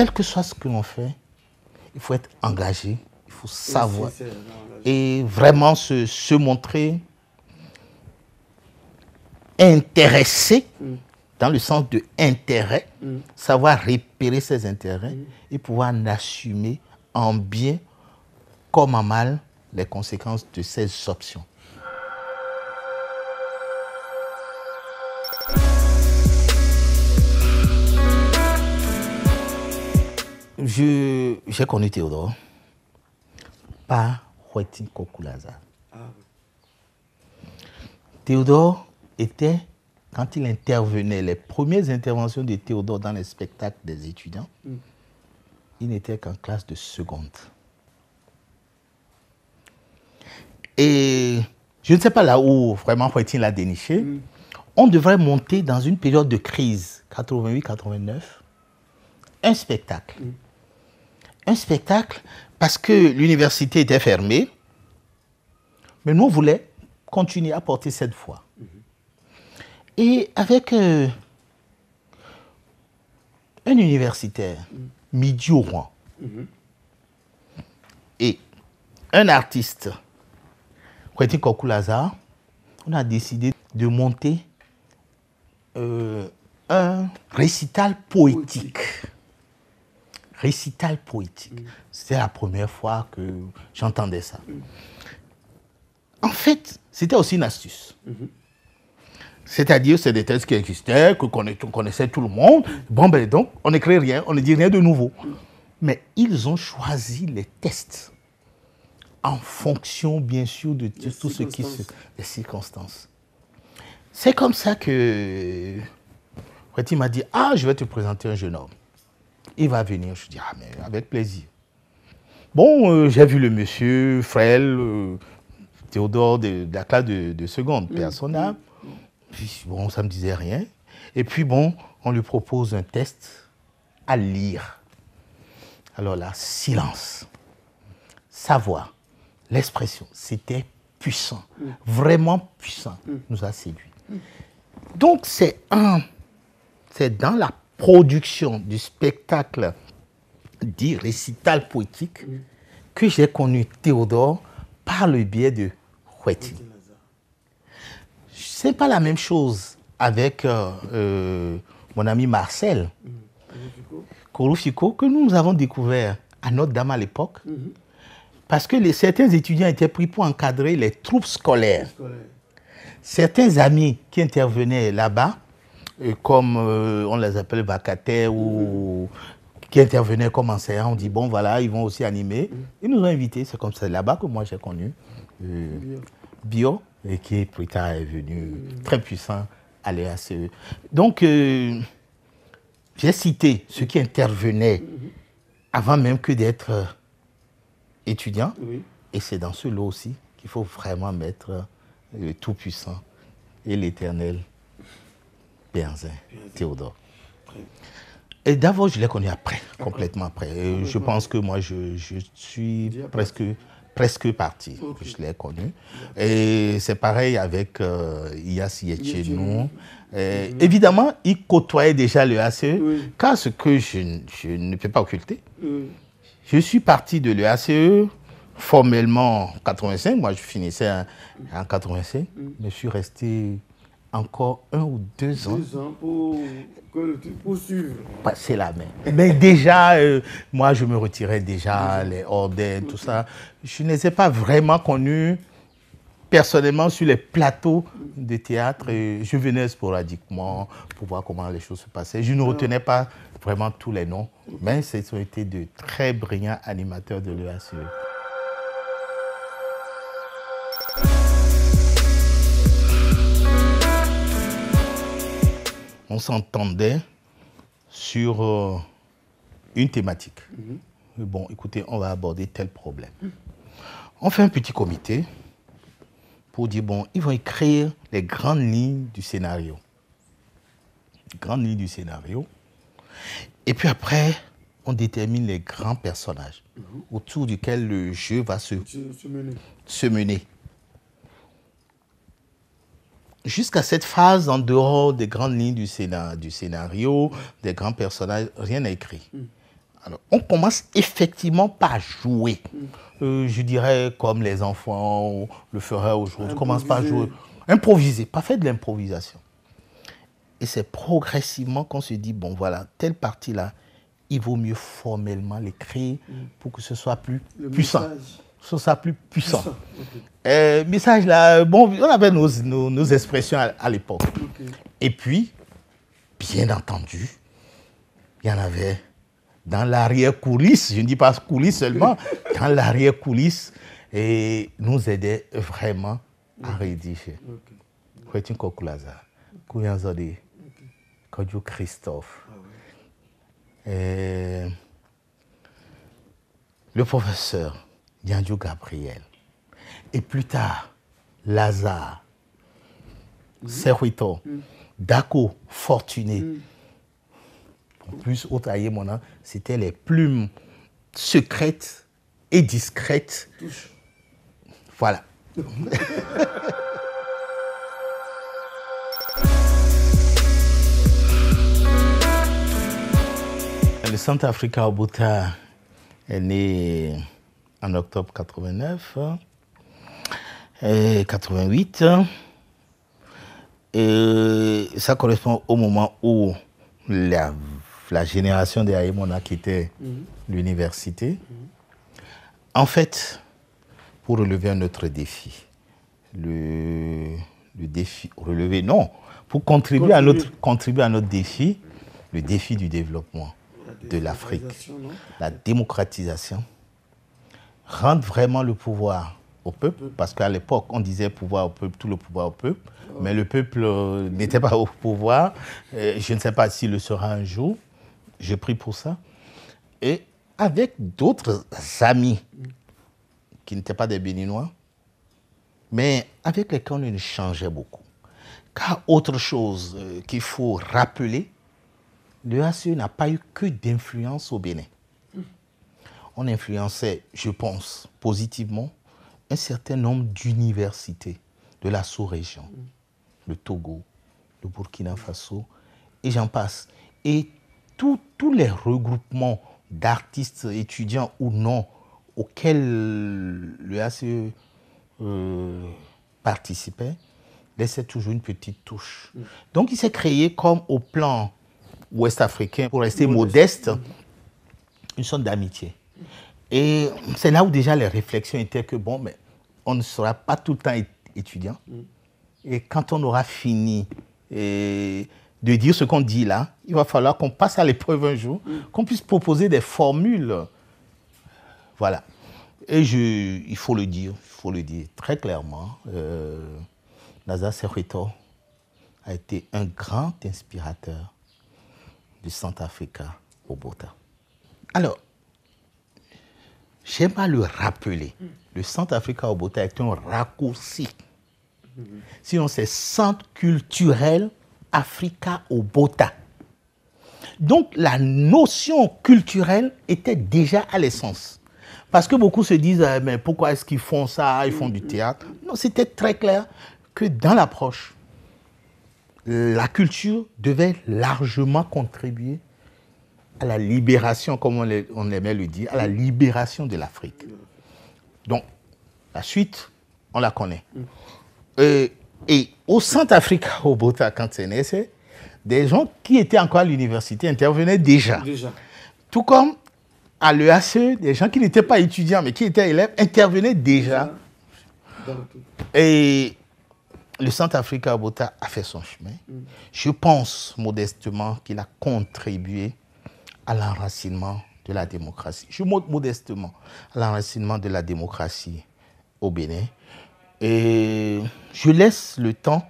quel que soit ce que l'on fait, il faut être engagé, il faut savoir. Et vraiment se montrer intéressé, dans le sens de intérêt, savoir repérer ses intérêts et pouvoir en assumer en bien comme en mal les conséquences de ces options. J'ai connu Théodore par Houeti Kokulaza. Théodore était, quand il intervenait, les premières interventions de Théodore dans les spectacles des étudiants, il n'était qu'en classe de seconde. Et je ne sais pas là où vraiment Houeti l'a déniché. On devrait monter dans une période de crise, 88-89, un spectacle. Un spectacle parce que l'université était fermée, mais nous, on voulait continuer à porter cette foi. Et avec un universitaire, Midi Rouen, et un artiste, Houeti Kokulaza, on a décidé de monter un récital poétique. Récital poétique. C'était la première fois que j'entendais ça. En fait, c'était aussi une astuce. C'est-à-dire, c'est des textes qui existaient, que connaissait tout le monde. Bon, ben donc, on n'écrit rien, on ne dit rien de nouveau. Mais ils ont choisi les textes en fonction, bien sûr, de tout ce qui se... des circonstances. C'est comme ça que Houeti m'a dit, ah, je vais te présenter un jeune homme. Il va venir. Je dis, ah, mais avec plaisir. Bon, j'ai vu le monsieur frêle, Théodore de la classe de seconde, personnable. Puis, bon, ça ne me disait rien. Et puis, bon, on lui propose un test à lire. Alors là, silence, savoir, l'expression, c'était puissant, vraiment puissant, nous a séduit. Donc, c'est dans la production du spectacle dit récital poétique que j'ai connu Théodore par le biais de Houeti. Ce n'est pas la même chose avec mon ami Marcel Korofiko, que nous avons découvert à Notre-Dame à l'époque, parce que certains étudiants étaient pris pour encadrer les troupes scolaires. Certains amis qui intervenaient là-bas, comme on les appelle vacataires ou qui intervenaient comme enseignants, on dit bon voilà, ils vont aussi animer. Ils nous ont invités, c'est comme ça là-bas que moi j'ai connu Bio, et qui plus tard est venu très puissant à l'EACE. Donc j'ai cité ceux qui intervenaient avant même que d'être étudiants, et c'est dans ce lot aussi qu'il faut vraiment mettre le Tout-Puissant et l'Éternel Béhanzin Théodore. Et d'abord, je l'ai connu après, complètement après. Et je pense que moi, je suis presque parti, que je l'ai connu. Et c'est pareil avec Iyas Yetchenou. Évidemment, il côtoyait déjà le ACE, car ce que je ne peux pas occulter, je suis parti de l'EACE formellement en 85, moi je finissais en 85, mais je suis resté encore 1 ou 2 ans. 2 ans pour suivre. Passer la main. Mais déjà, moi je me retirais déjà, les ordres, tout ça. Je ne les ai pas vraiment connus personnellement sur les plateaux de théâtre. Et je venais sporadiquement pour voir comment les choses se passaient. Je ne retenais pas vraiment tous les noms, mais ce ont été de très brillants animateurs de l'EACE. On s'entendait sur une thématique. Bon, écoutez, on va aborder tel problème. On fait un petit comité pour dire, bon, ils vont écrire les grandes lignes du scénario. Grandes lignes du scénario. Et puis après, on détermine les grands personnages autour duquel le jeu va se mener. Jusqu'à cette phase, en dehors des grandes lignes du scénario, des grands personnages, rien n'est écrit. Alors, on commence effectivement par jouer. Je dirais comme les enfants le feraient aujourd'hui. On commence par jouer. Improviser, pas faire de l'improvisation. Et c'est progressivement qu'on se dit, bon voilà, telle partie-là, il vaut mieux formellement les créer pour que ce soit plus puissant. Ce soit plus puissant. Message là, bon, on avait nos expressions à l'époque. Et puis, bien entendu, il y en avait dans l'arrière-coulisse, je ne dis pas coulisses seulement, dans l'arrière-coulisse, et nous aidait vraiment à rédiger. Kwetin Kokulaza, Kouyanzode, Kodjo Christophe, le professeur Dianjo Gabriel, et plus tard, Lazare, Serhuito, Dako, Fortuné. En plus, au taillé, c'était les plumes secrètes et discrètes. Voilà. Le Centre Africa Obota est né en octobre 89 et 88. Et ça correspond au moment où la génération de Aïmona quittait l'université. En fait, pour relever un autre défi, le défi, relever, non, pour contribuer à notre défi, le défi du développement de l'Afrique, la démocratisation, rendre vraiment le pouvoir au peuple, parce qu'à l'époque, on disait pouvoir au peuple, tout le pouvoir au peuple, mais le peuple n'était pas au pouvoir. Je ne sais pas s'il le sera un jour. Je prie pour ça. Et avec d'autres amis qui n'étaient pas des Béninois, mais avec lesquels on échangeait beaucoup. Car autre chose qu'il faut rappeler, le ACE n'a pas eu que d'influence au Bénin. On influençait, je pense, positivement, un certain nombre d'universités de la sous-région, le Togo, le Burkina Faso, et j'en passe. Et tous les regroupements d'artistes, étudiants ou non, auxquels le ACE participait, laissait toujours une petite touche. Donc il s'est créé comme au plan ouest-africain, pour rester modeste, une sorte d'amitié. Et c'est là où déjà les réflexions étaient que, bon, mais on ne sera pas tout le temps étudiant. Et quand on aura fini de dire ce qu'on dit là, il va falloir qu'on passe à l'épreuve un jour, qu'on puisse proposer des formules. Voilà. Et il faut le dire très clairement, Lazare Serhuito a été un grand inspirateur du Centre Africa Obota. Alors, j'aime à le rappeler, le Centre Africa Obota est un raccourci. Sinon, c'est Centre culturel Africa Obota. Donc, la notion culturelle était déjà à l'essence. Parce que beaucoup se disent, mais pourquoi est-ce qu'ils font ça, ils font du théâtre? Non, c'était très clair que dans l'approche, la culture devait largement contribuer à la libération, comme on aimait le dire, à la libération de l'Afrique. Donc, la suite, on la connaît. Et au Centre Africa Obota, quand c'est né, des gens qui étaient encore à l'université intervenaient déjà. Tout comme à l'EACE, des gens qui n'étaient pas étudiants, mais qui étaient élèves, intervenaient déjà. Et le Centre Africa Obota a fait son chemin. Je pense modestement qu'il a contribué à l'enracinement de la démocratie. Je montre modestement à l'enracinement de la démocratie au Bénin. Et je laisse le temps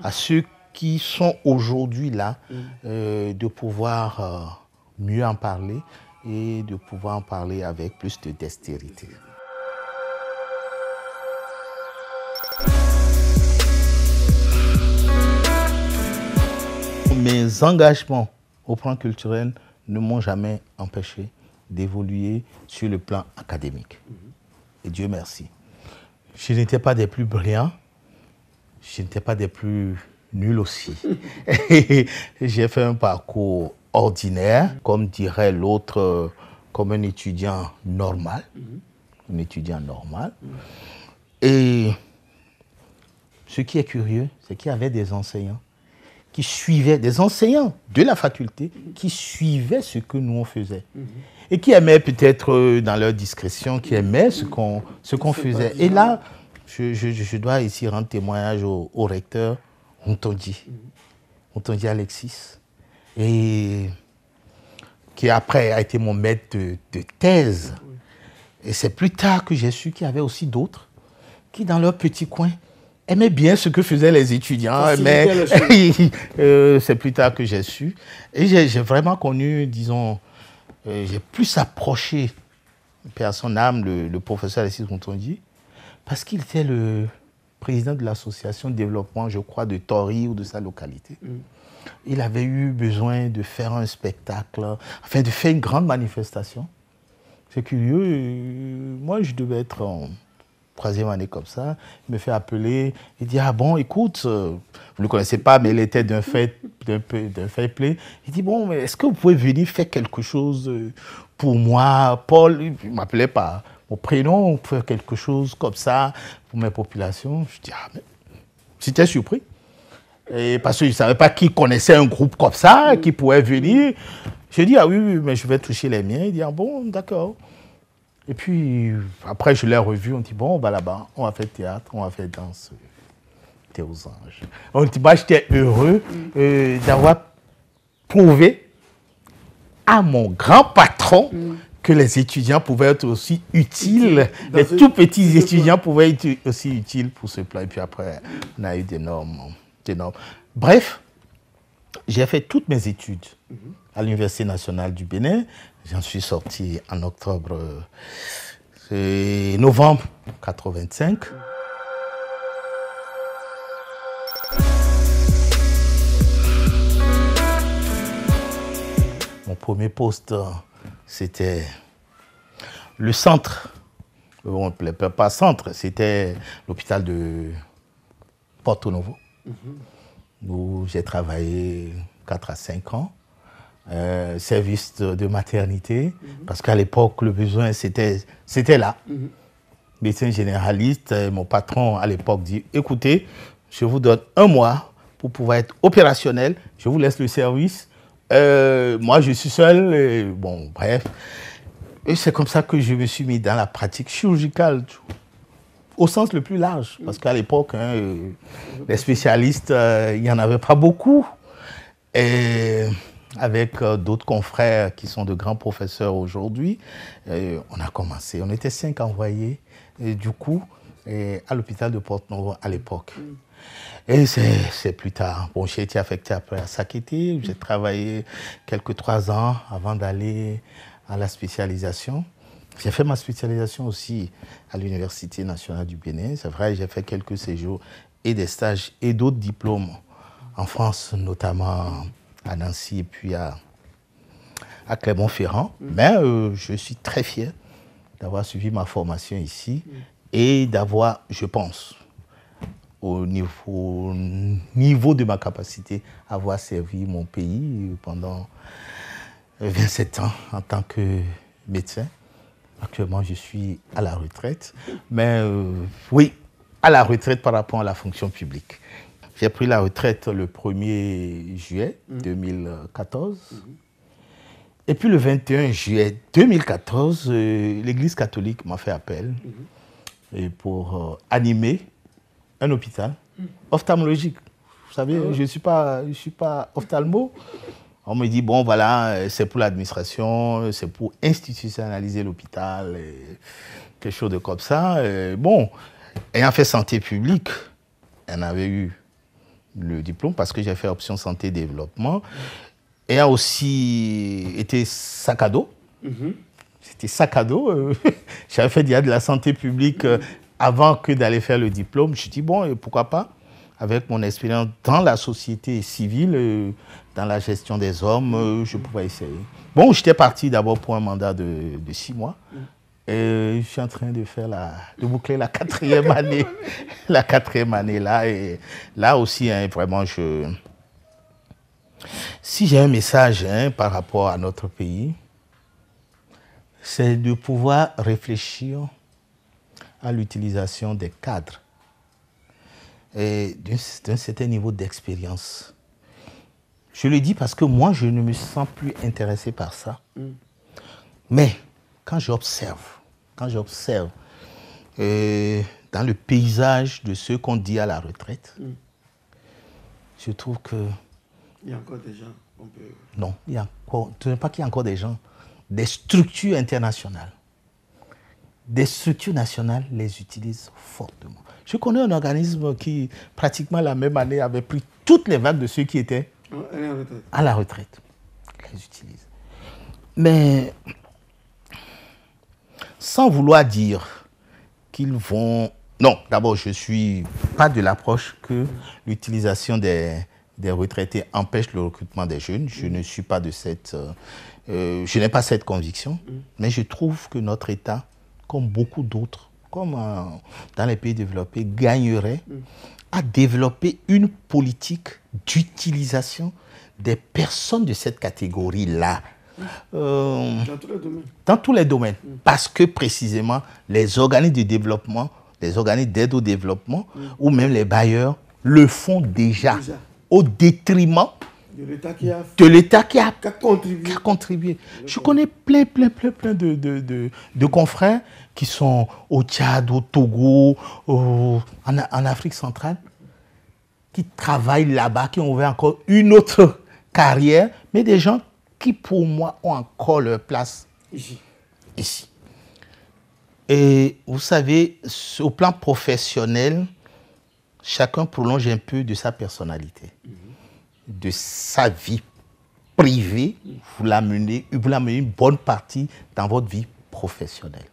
à ceux qui sont aujourd'hui là de pouvoir mieux en parler et de pouvoir en parler avec plus de dextérité. Mes engagements au plan culturel ne m'ont jamais empêché d'évoluer sur le plan académique. Et Dieu merci. Je n'étais pas des plus brillants, je n'étais pas des plus nuls aussi. J'ai fait un parcours ordinaire, comme dirait l'autre comme un étudiant normal. Un étudiant normal. Et ce qui est curieux, c'est qu'il y avait des enseignants qui suivaient, des enseignants de la faculté qui suivaient ce que nous on faisait. Et qui aimaient peut-être dans leur discrétion, qui aimaient ce qu'on faisait. Et là, je dois ici rendre témoignage au recteur Ntondi Alexis, et qui après a été mon maître de thèse. Et c'est plus tard que j'ai su qu'il y avait aussi d'autres qui, dans leur petit coin, aimaient bien ce que faisaient les étudiants. Mais c'est plus tard que j'ai su. Et j'ai vraiment connu, disons, j'ai plus approché, paix à son âme, le professeur Alexis Ntondi, parce qu'il était le président de l'association de développement, je crois, de Tori ou de sa localité. Il avait eu besoin de faire un spectacle, enfin de faire une grande manifestation. C'est curieux, moi je devais être en 3e année comme ça, il me fait appeler, il dit, ah bon, écoute, vous ne le connaissez pas, mais il était d'un fair play. Il dit, bon, mais est-ce que vous pouvez venir faire quelque chose pour moi? Paul, il ne m'appelait pas mon prénom, pour faire quelque chose comme ça pour mes populations. Je dis, ah, mais j'étais surpris. Et parce que je ne savais pas qui connaissait un groupe comme ça, qui pouvait venir. Je dis, ah oui, mais je vais toucher les miens. Il dit, ah bon, d'accord. Et puis, après, je l'ai revu, on dit, bon, on va là-bas, on va faire théâtre, on va faire danse. T'es aux anges. On dit, moi, j'étais heureux d'avoir prouvé à mon grand patron que les étudiants pouvaient être aussi utiles, les tout petits étudiants pouvaient être aussi utiles pour ce plan. Et puis après, on a eu d'énormes. Bref, j'ai fait toutes mes études à l'Université nationale du Bénin. J'en suis sorti en novembre 85. Mon premier poste, c'était le centre. On ne l'appelait pas centre, c'était l'hôpital de Porto Novo, où j'ai travaillé 4 à 5 ans. Service de maternité, parce qu'à l'époque, le besoin, c'était là. Médecin généraliste, mon patron, à l'époque, dit, écoutez, je vous donne 1 mois pour pouvoir être opérationnel, je vous laisse le service. Moi, je suis seul, bon, bref. Et c'est comme ça que je me suis mis dans la pratique chirurgicale, au sens le plus large, parce qu'à l'époque, les spécialistes, il n'y en avait pas beaucoup. Et avec d'autres confrères qui sont de grands professeurs aujourd'hui, on a commencé. On était 5 envoyés, du coup, à l'hôpital de Porto-Novo à l'époque. Et c'est plus tard. Bon, j'ai été affecté après à Sakété. J'ai travaillé quelques 3 ans avant d'aller à la spécialisation. J'ai fait ma spécialisation aussi à l'Université nationale du Bénin. C'est vrai, j'ai fait quelques séjours et des stages et d'autres diplômes en France, notamment à Nancy et puis à Clermont-Ferrand. Mais je suis très fier d'avoir suivi ma formation ici et d'avoir, je pense, au niveau de ma capacité, avoir servi mon pays pendant 27 ans en tant que médecin. Actuellement, je suis à la retraite, mais oui, à la retraite par rapport à la fonction publique. J'ai pris la retraite le 1er juillet 2014. Et puis le 21 juillet 2014, l'Église catholique m'a fait appel et pour animer un hôpital ophtalmologique. Vous savez, je ne suis pas ophtalmo. On me dit, bon, voilà, c'est pour l'administration, c'est pour institutionnaliser l'hôpital, quelque chose de comme ça. Bon, ayant fait santé publique, on avait eu le diplôme parce que j'ai fait option santé développement. Ayant aussi été sac à dos. C'était sac à dos. J'avais fait déjà de la santé publique avant que d'aller faire le diplôme. Je me dis, bon, pourquoi pas, avec mon expérience dans la société civile, dans la gestion des hommes, je pouvais essayer. Bon, j'étais parti d'abord pour un mandat de 6 mois. Et je suis en train de boucler la 4e année. La 4e année là. Et là aussi, hein, vraiment, si j'ai un message par rapport à notre pays, c'est de pouvoir réfléchir à l'utilisation des cadres et d'un certain niveau d'expérience. Je le dis parce que moi, je ne me sens plus intéressé par ça. Mais quand j'observe dans le paysage de ceux qu'on dit à la retraite, je trouve que... Il y a encore des gens qu'on peut... Non, il y a encore... Ce n'est pas qu'il y a encore des gens. Des structures internationales. Des structures nationales les utilisent fortement. Je connais un organisme qui, pratiquement la même année, avait pris toutes les vagues de ceux qui étaient à la retraite. Ils les utilisent. Mais sans vouloir dire qu'ils vont... Non, d'abord, je ne suis pas de l'approche que l'utilisation des retraités empêche le recrutement des jeunes. Je ne suis pas de cette... je n'ai pas cette conviction. Mais je trouve que notre État, comme beaucoup d'autres, comme dans les pays développés, gagnerait à développer une politique d'utilisation des personnes de cette catégorie-là. Dans tous les domaines. Dans tous les domaines. Parce que précisément, les organismes de développement, les organismes d'aide au développement, ou même les bailleurs, le font déjà. Au détriment de l'État qui a contribué. Je connais plein de confrères qui sont au Tchad, au Togo, en Afrique centrale, qui travaillent là-bas, qui ont ouvert encore une autre carrière, mais des gens qui, pour moi, ont encore leur place ici. Et vous savez, au plan professionnel, chacun prolonge un peu de sa personnalité, de sa vie privée. Vous l'amenez une bonne partie dans votre vie professionnelle.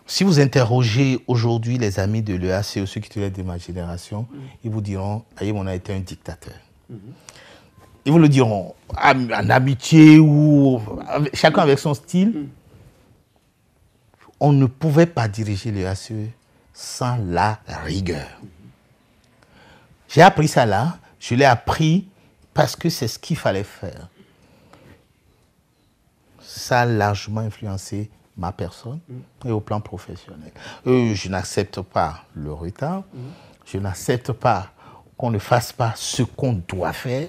Si vous interrogez aujourd'hui les amis de l'EAC ou ceux qui étaient de ma génération, ils vous diront « Aïe, on a été un dictateur ». Ils vous le diront en amitié ou chacun avec son style. On ne pouvait pas diriger l'EAC sans la rigueur. J'ai appris ça là, je l'ai appris parce que c'est ce qu'il fallait faire. Ça a largement influencé ma personne et au plan professionnel. Je n'accepte pas le retard, je n'accepte pas qu'on ne fasse pas ce qu'on doit faire,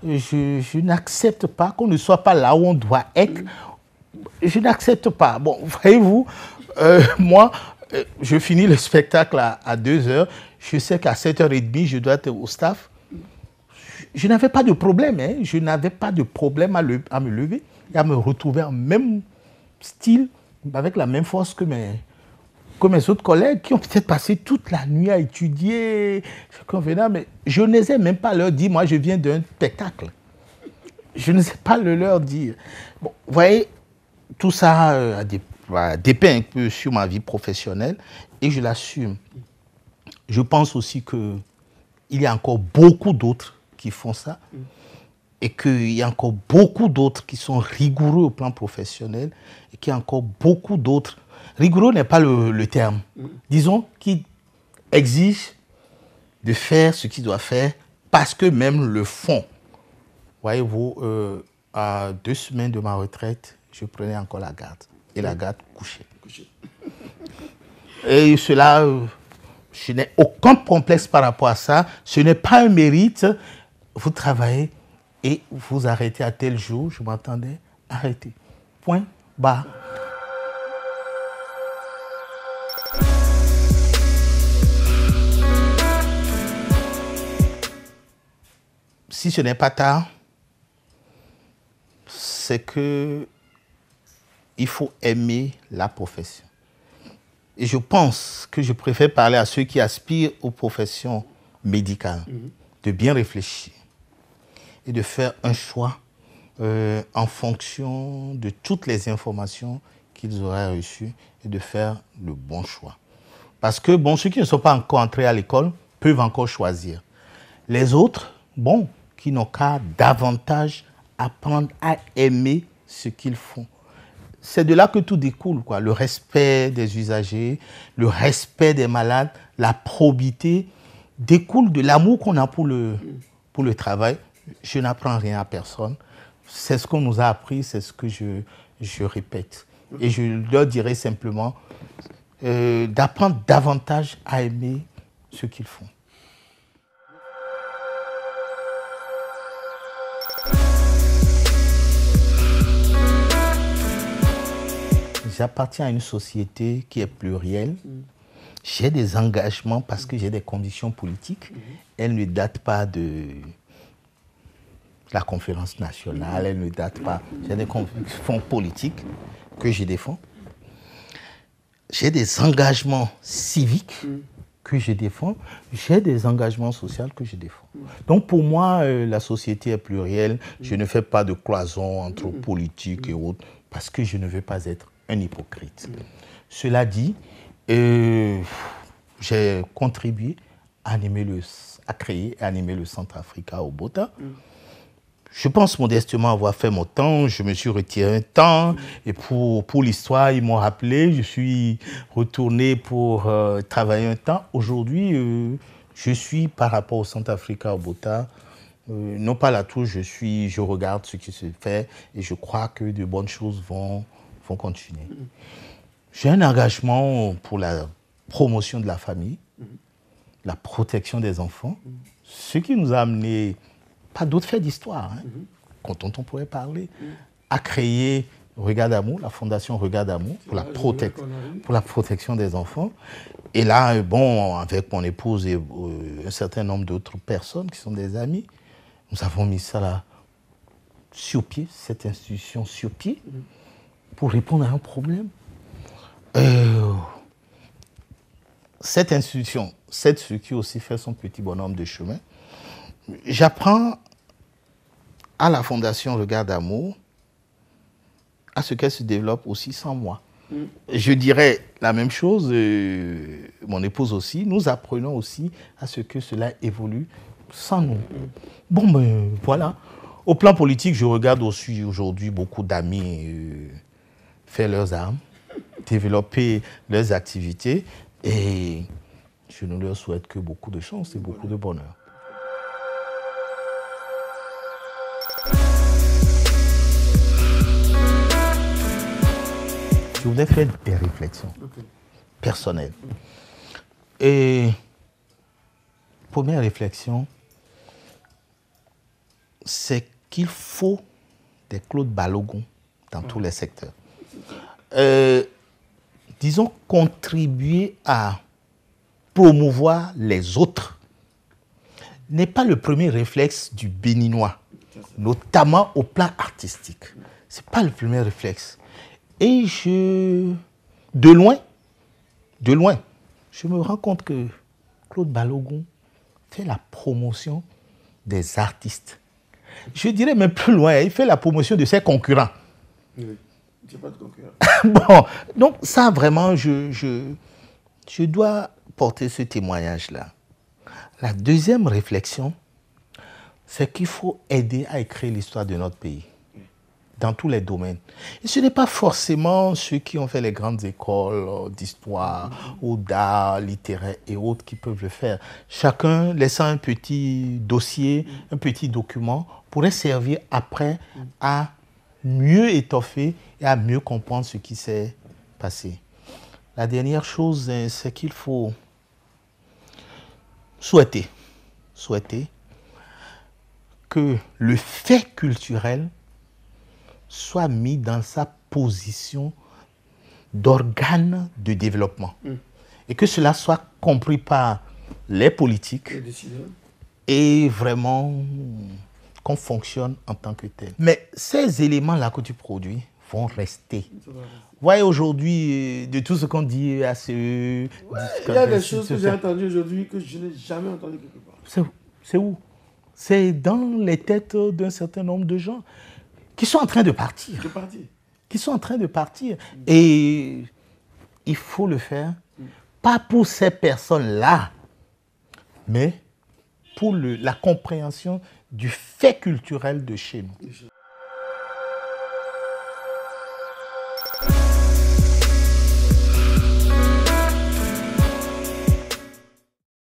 je n'accepte pas qu'on ne soit pas là où on doit être, je n'accepte pas. Bon, voyez-vous, moi, je finis le spectacle à 2h, je sais qu'à 7h30, je dois être au staff. Je n'avais pas de problème, hein. Je n'avais pas de problème à me lever et à me retrouver en même style, avec la même force que mes autres collègues qui ont peut-être passé toute la nuit à étudier, mais je n'osais même pas leur dire, moi je viens d'un spectacle. Je n'osais pas le leur dire. Bon, vous voyez, tout ça dépeint un peu sur ma vie professionnelle et je l'assume. Je pense aussi qu'il y a encore beaucoup d'autres qui font ça et qu'il y a encore beaucoup d'autres qui sont rigoureux au plan professionnel et qu'il y a encore beaucoup d'autres. Rigoureux n'est pas le terme. Disons qui exigent de faire ce qu'ils doivent faire parce que même le font. Voyez-vous, à 2 semaines de ma retraite, je prenais encore la garde. Et la garde couchée. Et cela, je n'ai aucun complexe par rapport à ça. Ce n'est pas un mérite. Vous travaillez et vous arrêtez à tel jour. Je m'entendais, arrêtez. Point barre. Si ce n'est pas tard, c'est que il faut aimer la profession. Et je pense que je préfère parler à ceux qui aspirent aux professions médicales, de bien réfléchir et de faire un choix en fonction de toutes les informations qu'ils auraient reçues et de faire le bon choix. Parce que, bon, ceux qui ne sont pas encore entrés à l'école peuvent encore choisir. Les autres, bon, qui n'ont qu'à davantage apprendre à aimer ce qu'ils font. C'est de là que tout découle, quoi. Le respect des usagers, le respect des malades, la probité découle de l'amour qu'on a pour le travail. Je n'apprends rien à personne. C'est ce qu'on nous a appris, c'est ce que je répète. Et je leur dirais simplement d'apprendre davantage à aimer ce qu'ils font. J'appartiens à une société qui est plurielle. J'ai des engagements parce que j'ai des conditions politiques. Elles ne datent pas de la conférence nationale, elles ne datent pas. J'ai des convictions politiques que je défends. J'ai des engagements civiques que je défends. J'ai des engagements sociaux que je défends. Donc pour moi, la société est plurielle. Je ne fais pas de cloison entre politique et autres parce que je ne veux pas être un hypocrite. Cela dit, j'ai contribué à créer et animer le Centre Africa au Botha. Je pense modestement avoir fait mon temps, je me suis retiré un temps et pour l'histoire, ils m'ont rappelé, je suis retourné pour travailler un temps. Aujourd'hui, je suis par rapport au Centre Africa au Botha, non pas la touche, je regarde ce qui se fait et je crois que de bonnes choses vont continuer. J'ai un engagement pour la promotion de la famille, la protection des enfants, ce qui nous a amené, pas d'autres faits d'histoire, dont on pourrait parler, à créer Regard d'amour, la fondation Regard d'amour, pour la protection des enfants. Et là, bon, avec mon épouse et un certain nombre d'autres personnes qui sont des amis, nous avons mis ça là sur pied, cette institution sur pied, pour répondre à un problème. Cette institution, cette structure aussi fait son petit bonhomme de chemin. J'apprends à la Fondation Regard d'amour à ce qu'elle se développe aussi sans moi. Je dirais la même chose, mon épouse aussi, nous apprenons aussi à ce que cela évolue sans nous. Bon, ben voilà. Au plan politique, je regarde aussi aujourd'hui beaucoup d'amis faire leurs armes, développer leurs activités et je ne leur souhaite que beaucoup de chance et beaucoup de bonheur. Je voudrais faire des réflexions personnelles. Et première réflexion, c'est qu'il faut des Claude Balogun dans tous les secteurs. Disons, contribuer à promouvoir les autres n'est pas le premier réflexe du Béninois, notamment au plan artistique. Ce n'est pas le premier réflexe. Et de loin, je me rends compte que Claude Balogun fait la promotion des artistes. Je dirais même plus loin, il fait la promotion de ses concurrents. Oui, il n'y a pas de concurrent. Bon, donc ça vraiment, je dois porter ce témoignage-là. La deuxième réflexion, c'est qu'il faut aider à écrire l'histoire de notre pays, dans tous les domaines. Et ce n'est pas forcément ceux qui ont fait les grandes écoles d'histoire ou d'art littéraire et autres qui peuvent le faire. Chacun laissant un petit dossier, un petit document, pourrait servir après à mieux étoffer et à mieux comprendre ce qui s'est passé. La dernière chose, c'est qu'il faut souhaiter que le fait culturel soit mis dans sa position d'organe de développement. Et que cela soit compris par les politiques et vraiment qu'on fonctionne en tant que tel. Mais ces éléments-là que tu produis vont rester. Voyez aujourd'hui, de tout ce qu'on dit à ce... Il y a des choses que j'ai entendues aujourd'hui que je n'ai jamais entendues quelque part. C'est où? C'est dans les têtes d'un certain nombre de gens qui sont en train de partir. Qui sont en train de partir. Et il faut le faire, pas pour ces personnes-là, mais pour la compréhension du fait culturel de chez nous.